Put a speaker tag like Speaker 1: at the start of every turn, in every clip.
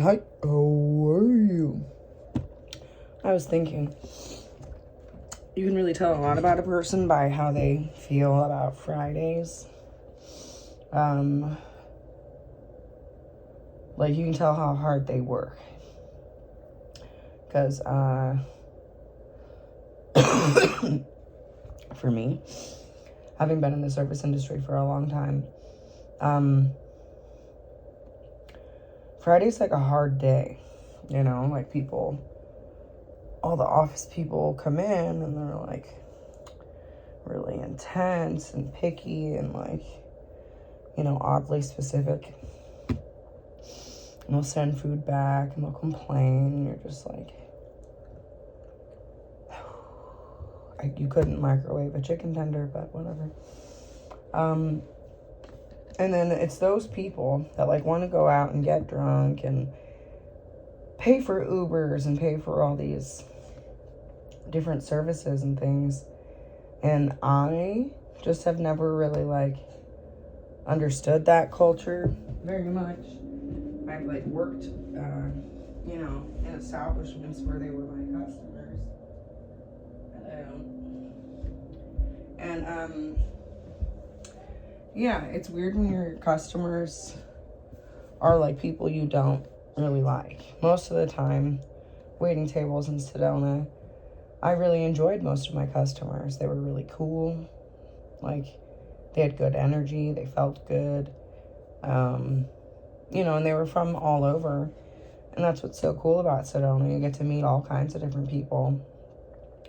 Speaker 1: Hi, how are you? I was thinking, you can really tell a lot about a person by how they feel about Fridays. Like you can tell how hard they work. Because, for me, having been in the service industry for a long time, Friday's like a hard day, like all the office people come in and they're like really intense and picky and like, oddly specific. And they'll send food back and they'll complain and you're just like, you couldn't microwave a chicken tender, but whatever. And then it's those people that like want to go out and get drunk and pay for Ubers and pay for all these different services and things. And I just have never really like understood that culture very much. I've like worked, in establishments where they were my customers. And yeah, it's weird when your customers are like people you don't really like. Most of the time, waiting tables in Sedona, I really enjoyed most of my customers. They were really cool. Like, they had good energy. They felt good. And they were from all over. And that's what's so cool about Sedona. You get to meet all kinds of different people.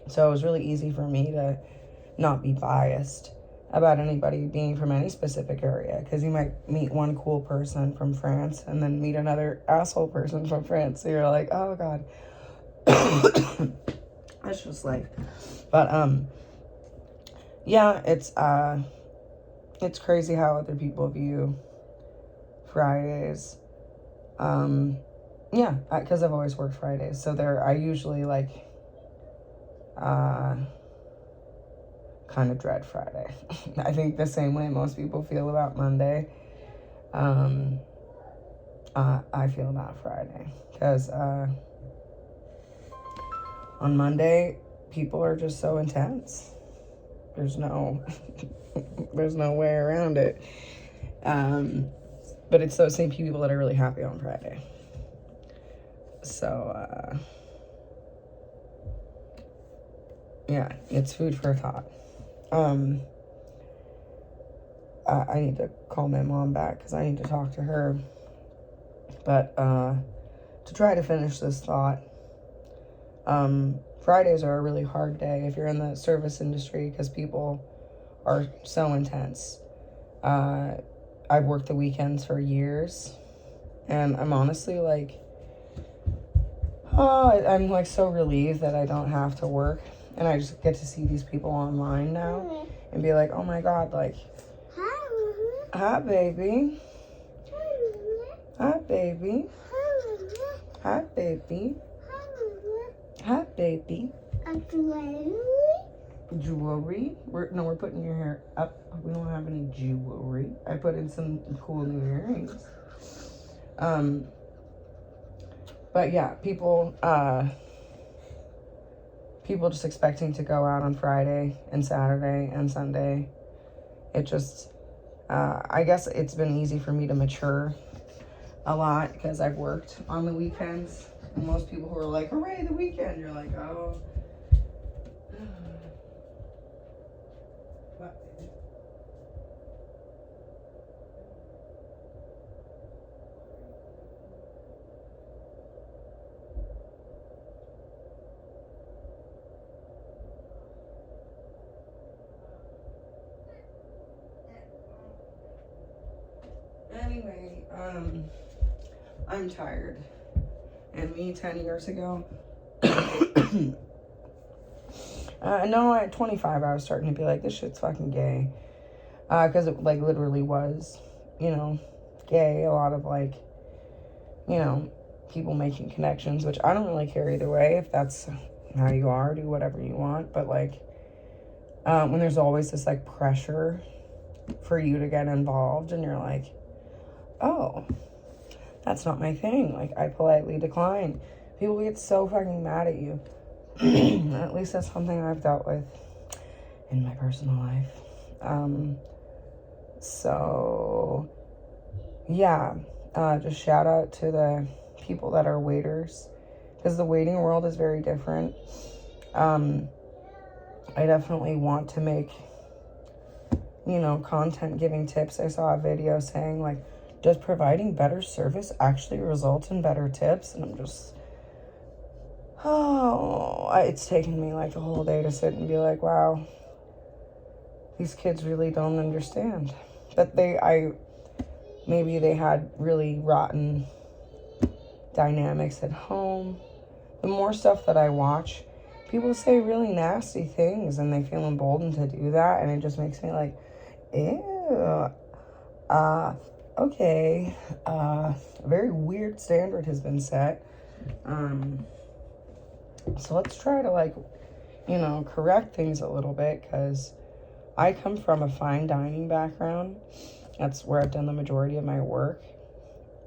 Speaker 1: So it was really easy for me to not be biased about anybody being from any specific area, because you might meet one cool person from France and then meet another asshole person from France, so you're like, oh god. That's just life. But yeah, it's crazy how other people view Fridays. Yeah, because I've always worked Fridays, so I usually like kind of dread Friday. I think the same way most people feel about Monday, I feel about Friday. Because on Monday, people are just so intense. There's no way around it. But it's those same people that are really happy on Friday. So, yeah, it's food for thought. I need to call my mom back because I need to talk to her. But to try to finish this thought, Fridays are a really hard day if you're in the service industry because people are so intense. I've worked the weekends for years, and I'm honestly like, I'm like so relieved that I don't have to work. And I just get to see these people online now and be like, oh my god, like, hi baby, hi baby, hi baby, hi baby, jewelry. We're putting your hair up. We don't have any jewelry. I put in some cool new earrings. But yeah, people just expecting to go out on Friday and Saturday and Sunday. It just, I guess it's been easy for me to mature a lot because I've worked on the weekends. And most people who are like, hooray, the weekend, you're like, oh. Anyway, I'm tired. And me 10 years ago, no, at 25, I was starting to be like, this shit's fucking gay. Because it, like, literally was, gay. A lot of, like, people making connections, which I don't really care either way. If that's how you are, do whatever you want. But, like, when there's always this, like, pressure for you to get involved, and you're like, oh, That's not my thing. Like, I politely decline. People get so fucking mad at you. At least that's something I've dealt with in my personal life. So, yeah. Just shout out to the people that are waiters. Because the waiting world is very different. I definitely want to make, content giving tips. I saw a video saying, like, does providing better service actually result in better tips? And I'm just, it's taken me like a whole day to sit and be like, wow, these kids really don't understand. But maybe they had really rotten dynamics at home. The more stuff that I watch, people say really nasty things and they feel emboldened to do that, and it just makes me like, ew. Okay. A very weird standard has been set. So let's try to correct things a little bit, because I come from a fine dining background. That's where I've done the majority of my work.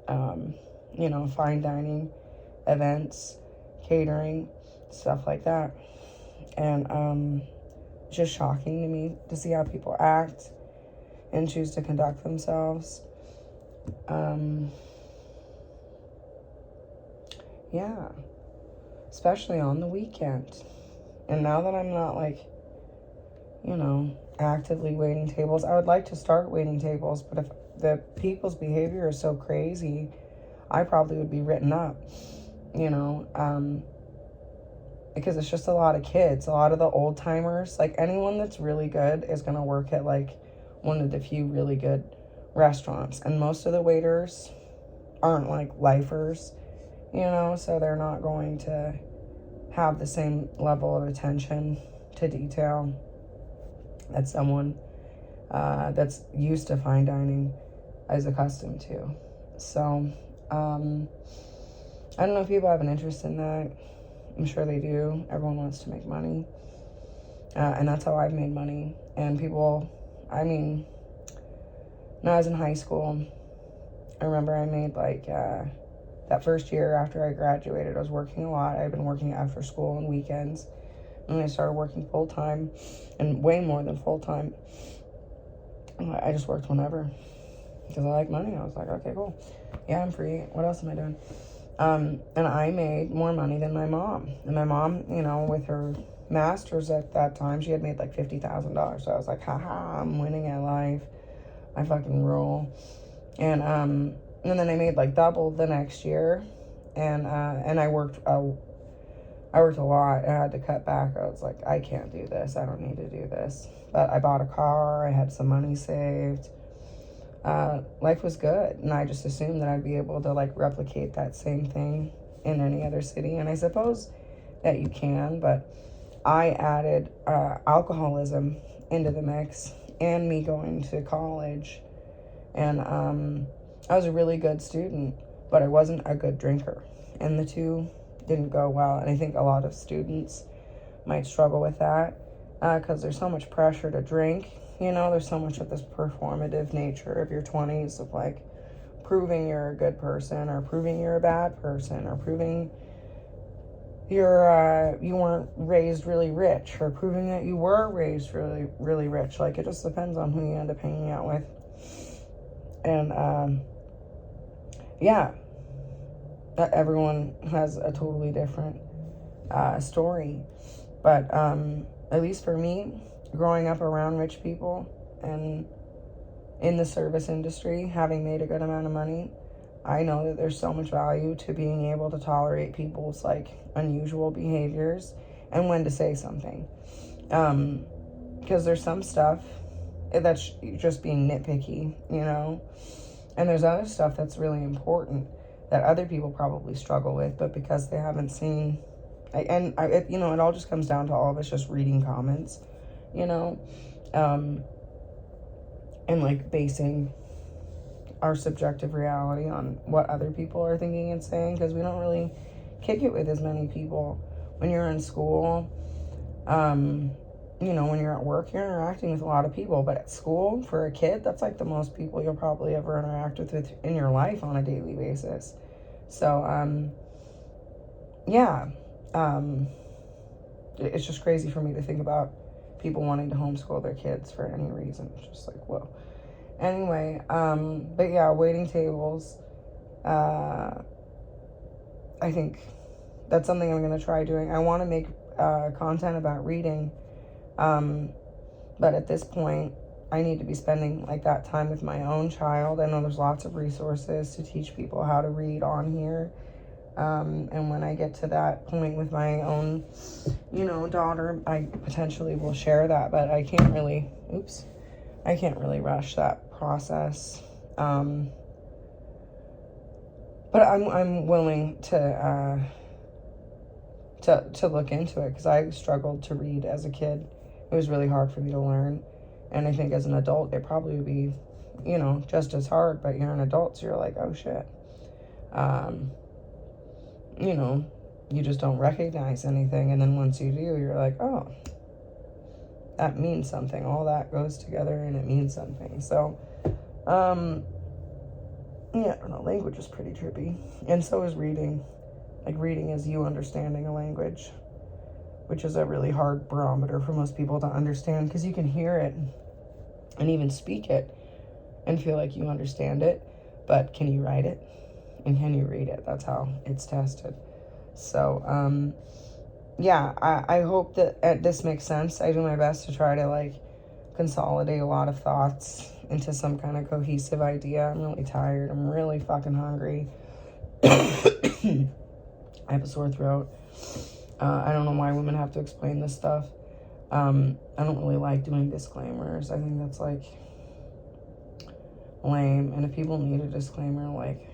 Speaker 1: Fine dining, events, catering, stuff like that. And it's just shocking to me to see how people act and choose to conduct themselves. Yeah, especially on the weekend. And now that I'm not actively waiting tables, I would like to start waiting tables, but if the people's behavior is so crazy, I probably would be written up, because it's just a lot of kids, a lot of the old timers. Like, anyone that's really good is going to work at one of the few really good restaurants, and most of the waiters aren't lifers, so they're not going to have the same level of attention to detail that someone that's used to fine dining is accustomed to. So I don't know if people have an interest in that. I'm sure they do. Everyone wants to make money, and that's how I've made money. And people, when I was in high school, I remember I made that first year after I graduated, I was working a lot. I'd been working after school and weekends. And I started working full-time, and way more than full-time. I just worked whenever, because I like money. I was like, okay, cool. Yeah, I'm free. What else am I doing? And I made more money than my mom. And my mom, with her master's at that time, she had made $50,000. So I was like, haha, I'm winning at life. I fucking rule. And then I made double the next year. And I worked a lot. I had to cut back. I was like, I can't do this. I don't need to do this. But I bought a car. I had some money saved. Life was good. And I just assumed that I'd be able to replicate that same thing in any other city. And I suppose that you can, but I added alcoholism into the mix, and me going to college. And I was a really good student, but I wasn't a good drinker. And the two didn't go well. And I think a lot of students might struggle with that, because there's so much pressure to drink. There's so much of this performative nature of your 20s of proving you're a good person, or proving you're a bad person, or proving you weren't raised really rich, or proving that you were raised really, really rich. It just depends on who you end up hanging out with. And yeah, everyone has a totally different story. But at least for me, growing up around rich people and in the service industry, having made a good amount of money, I know that there's so much value to being able to tolerate people's unusual behaviors and when to say something. Because there's some stuff that's just being nitpicky, and there's other stuff that's really important that other people probably struggle with, but because they haven't seen, it all just comes down to all of us just reading comments, and basing our subjective reality on what other people are thinking and saying, because we don't really kick it with as many people when you're in school. you know, when you're at work, you're interacting with a lot of people, but at school, for a kid, that's like the most people you'll probably ever interact with in your life on a daily basis. So, yeah, it's just crazy for me to think about people wanting to homeschool their kids for any reason. It's just like, whoa. Anyway, but yeah, waiting tables, I think that's something I'm going to try doing. I want to make content about reading, but at this point, I need to be spending like that time with my own child. I know there's lots of resources to teach people how to read on here. And when I get to that point with my own, you know, daughter, I potentially will share that, but I can't really rush that process. But I'm willing to look into it, because I struggled to read as a kid. It was really hard for me to learn. And I think as an adult, it probably would be, you know, just as hard, but you're an adult, so you're like, oh shit. You know, you just don't recognize anything. And then once you do, you're like, oh, that means something. All that goes together and it means something. So, yeah, I don't know. Language is pretty trippy. And so is reading. Like, reading is you understanding a language, which is a really hard barometer for most people to understand, because you can hear it and even speak it and feel like you understand it, but can you write it? And can you read it? That's how it's tested. So, yeah, I hope that this makes sense. I do my best to try to, like, consolidate a lot of thoughts into some kind of cohesive idea. I'm really tired. I'm really fucking hungry. I have a sore throat. I don't know why women have to explain this stuff. I don't really like doing disclaimers. I think that's, like, lame. And if people need a disclaimer, like,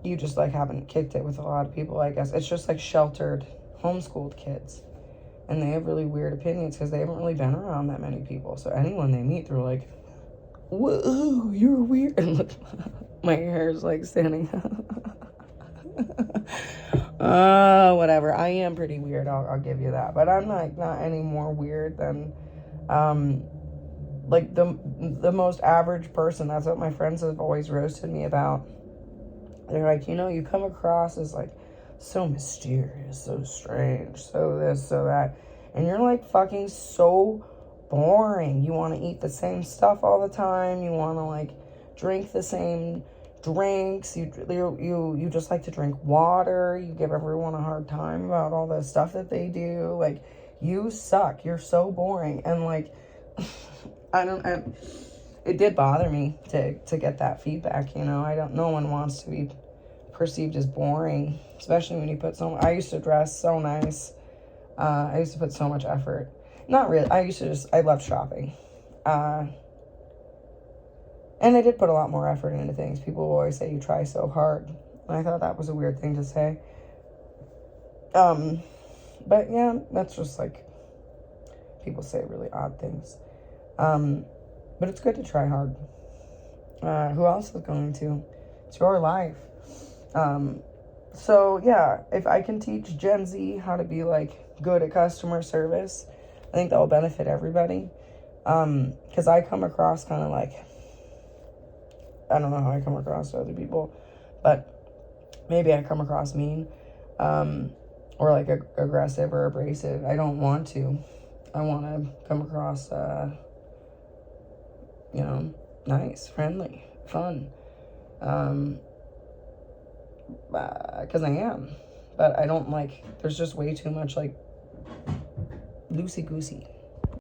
Speaker 1: you just, like, haven't kicked it with a lot of people, I guess. It's just, like, sheltered, homeschooled kids. And they have really weird opinions because they haven't really been around that many people. So anyone they meet, they're like, whoa, you're weird. And look, my hair is, like, standing whatever. I am pretty weird, I'll give you that. But I'm, like, not any more weird than, like, the most average person. That's what my friends have always roasted me about. They're like, you know, you come across as, like, so mysterious, so strange, so this, so that. And you're, like, fucking so boring. You want to eat the same stuff all the time. You want to, like, drink the same drinks. You just like to drink water. You give everyone a hard time about all the stuff that they do. Like, you suck. You're so boring. And, like, it did bother me to get that feedback, you know. No one wants to be perceived as boring, especially when you put I used to dress so nice. I used to put so much effort. Not really. I loved shopping. And I did put a lot more effort into things. People always say you try so hard. And I thought that was a weird thing to say. But yeah, that's just, like, people say really odd things. But it's good to try hard. Who else is going to? It's your life. So yeah, if I can teach Gen Z how to be, like, good at customer service, I think that will benefit everybody. Because I come across kind of like, I don't know how I come across to other people, but maybe I come across mean, or, like, aggressive or abrasive. I don't want to. I want to come across, you know, nice, friendly, fun. Because I am. But I don't, like, there's just way too much, like, loosey-goosey.